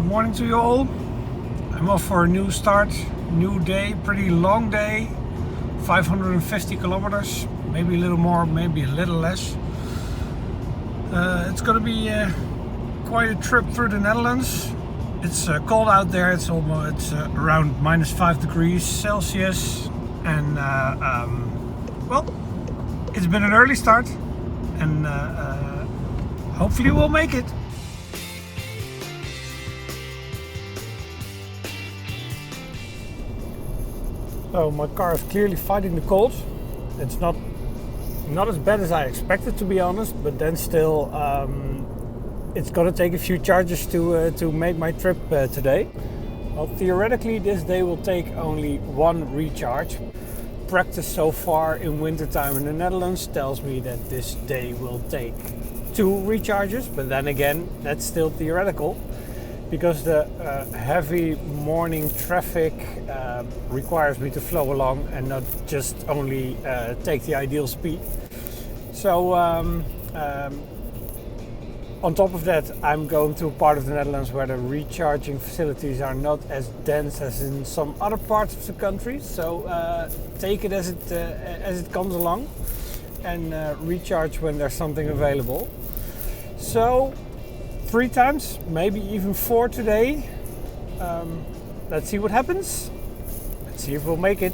morning to you all. I'm off for a new start, new day, pretty long day, 550 kilometers, maybe a little more, maybe a little less. It's gonna be quite a trip through the Netherlands. It's cold out there. It's around -5 degrees Celsius, and well, it's been an early start, and hopefully we'll make it. So my car is clearly fighting the cold. It's not as bad as I expected, to be honest, but then still it's gonna take a few charges to make my trip today. Well, theoretically this day will take only one recharge. Practice so far in wintertime in the Netherlands tells me that this day will take 2 recharges, but then again that's still theoretical, because the heavy morning traffic requires me to flow along and not just only take the ideal speed. So on top of that, I'm going to a part of the Netherlands where the recharging facilities are not as dense as in some other parts of the country. So take it as it comes along, and recharge when there's something available. So 3 times, maybe even 4 today. Let's see what happens. Let's see if we'll make it.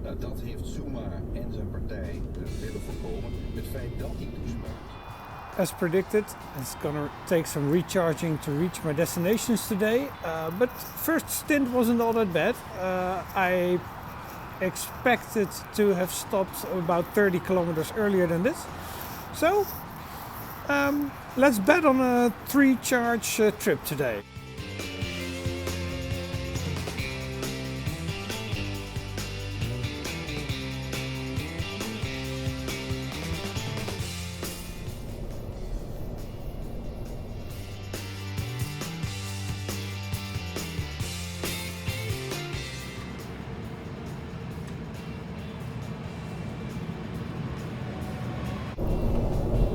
Nou, dat heeft Zuma en zijn partij willen voorkomen. Het feit dat die toespraak. As predicted, it's gonna take some recharging to reach my destinations today. But first stint wasn't all that bad. I expected to have stopped about 30 kilometers earlier than this. So let's bet on a 3 charge trip today.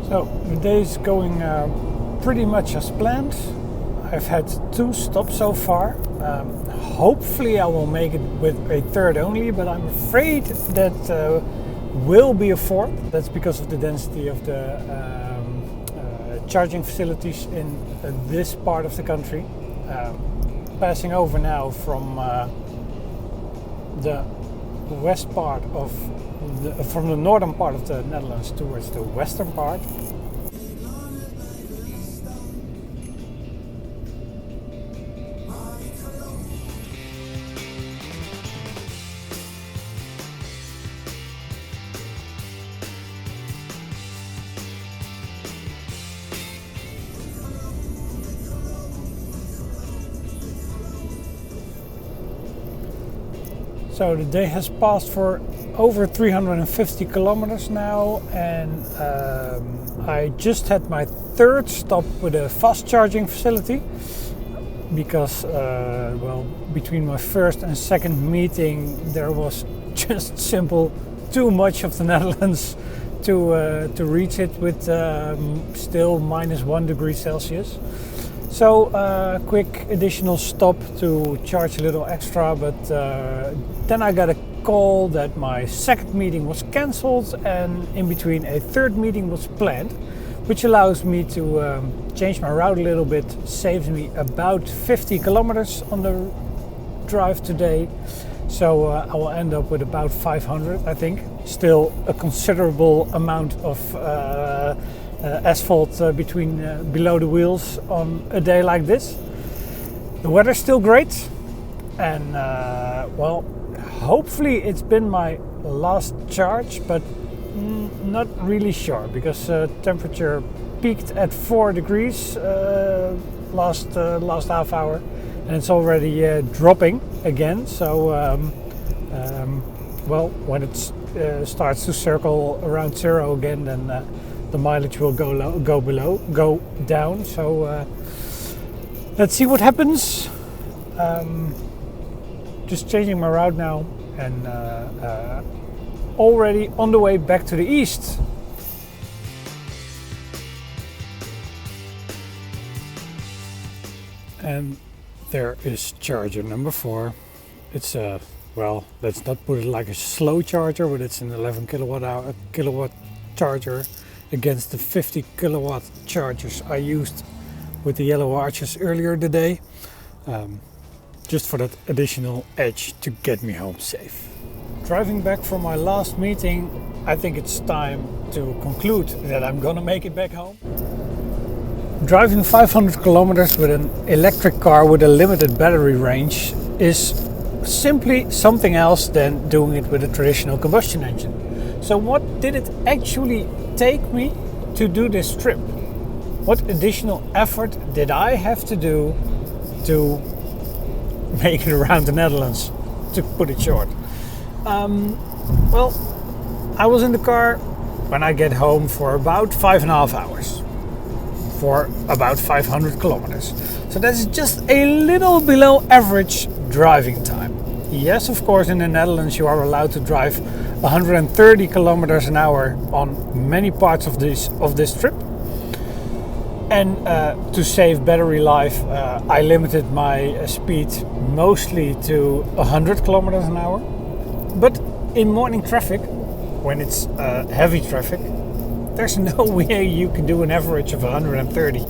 So the day is going pretty much as planned. I've had 2 stops so far. Hopefully I will make it with a 3rd only, but I'm afraid that will be a 4th. That's because of the density of the charging facilities in this part of the country. Passing over now from the west part of from the northern part of the Netherlands towards the western part. So the day has passed for over 350 kilometers now, and I just had my 3rd stop with a fast charging facility, because well, between my 1st and 2nd meeting there was just simple too much of the Netherlands to reach it with still -1 degree Celsius. So quick additional stop to charge a little extra, but then I got a call that my 2nd meeting was cancelled, and in between a 3rd meeting was planned, which allows me to change my route a little bit, saves me about 50 kilometers on the drive today. So I will end up with about 500, I think. Still a considerable amount of asphalt below the wheels on a day like this. The weather's still great, and well, hopefully it's been my last charge, but not really sure, because temperature peaked at 4 degrees last half hour, and it's already dropping again. So well, when it starts to circle around 0 again, then the mileage will go down. So let's see what happens. Just changing my route now, and already on the way back to the east. And there is charger number 4. It's a, well, let's not put it like a slow charger, but it's an 11 kilowatt charger against the 50 kilowatt chargers I used with the yellow arches earlier today, just for that additional edge to get me home safe. Driving back from my last meeting, I think it's time to conclude that I'm gonna make it back home. Driving 500 kilometers with an electric car with a limited battery range is simply something else than doing it with a traditional combustion engine. So what did it actually take me to do this trip? What additional effort did I have to do to make it around the Netherlands, to put it short? Well, I was in the car when I get home for about 5.5 hours. For about 500 kilometers. So that's just a little below average driving time. Yes, of course, in the Netherlands you are allowed to drive 130 kilometers an hour on many parts of this trip. And to save battery life, I limited my speed mostly to 100 kilometers an hour. But in morning traffic, when it's heavy traffic, there's no way you can do an average of 130,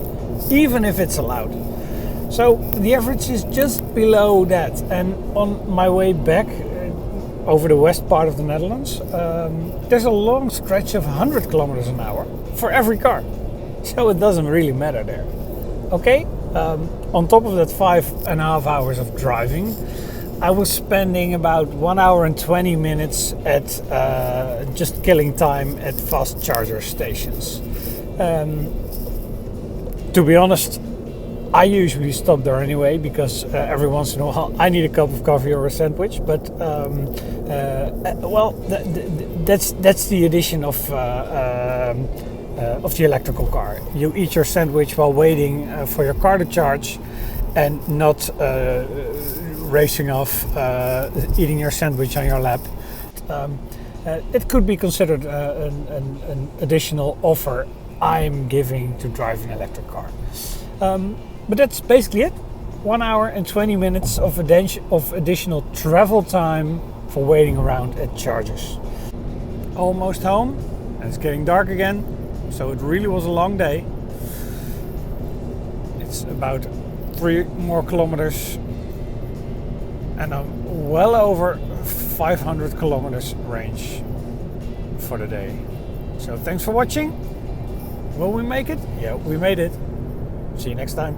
even if it's allowed. So the average is just below that. And on my way back over the west part of the Netherlands, there's a long stretch of 100 kilometers an hour for every car. So it doesn't really matter there. Okay, on top of that 5.5 hours of driving, I was spending about 1 hour and 20 minutes at just killing time at fast charger stations. To be honest, I usually stop there anyway because every once in a while I need a cup of coffee or a sandwich. But well, that's the addition of the electrical car. You eat your sandwich while waiting for your car to charge, and not racing off, eating your sandwich on your lap. It could be considered an additional offer I'm giving to drive an electric car. But that's basically it. 1 hour and 20 minutes of additional travel time for waiting around at chargers. Almost home, and it's getting dark again, so it really was a long day. It's about 3 more kilometers and I'm well over 500 kilometers range for the day. So thanks for watching. Will we make it? Yeah, we made it. See you next time.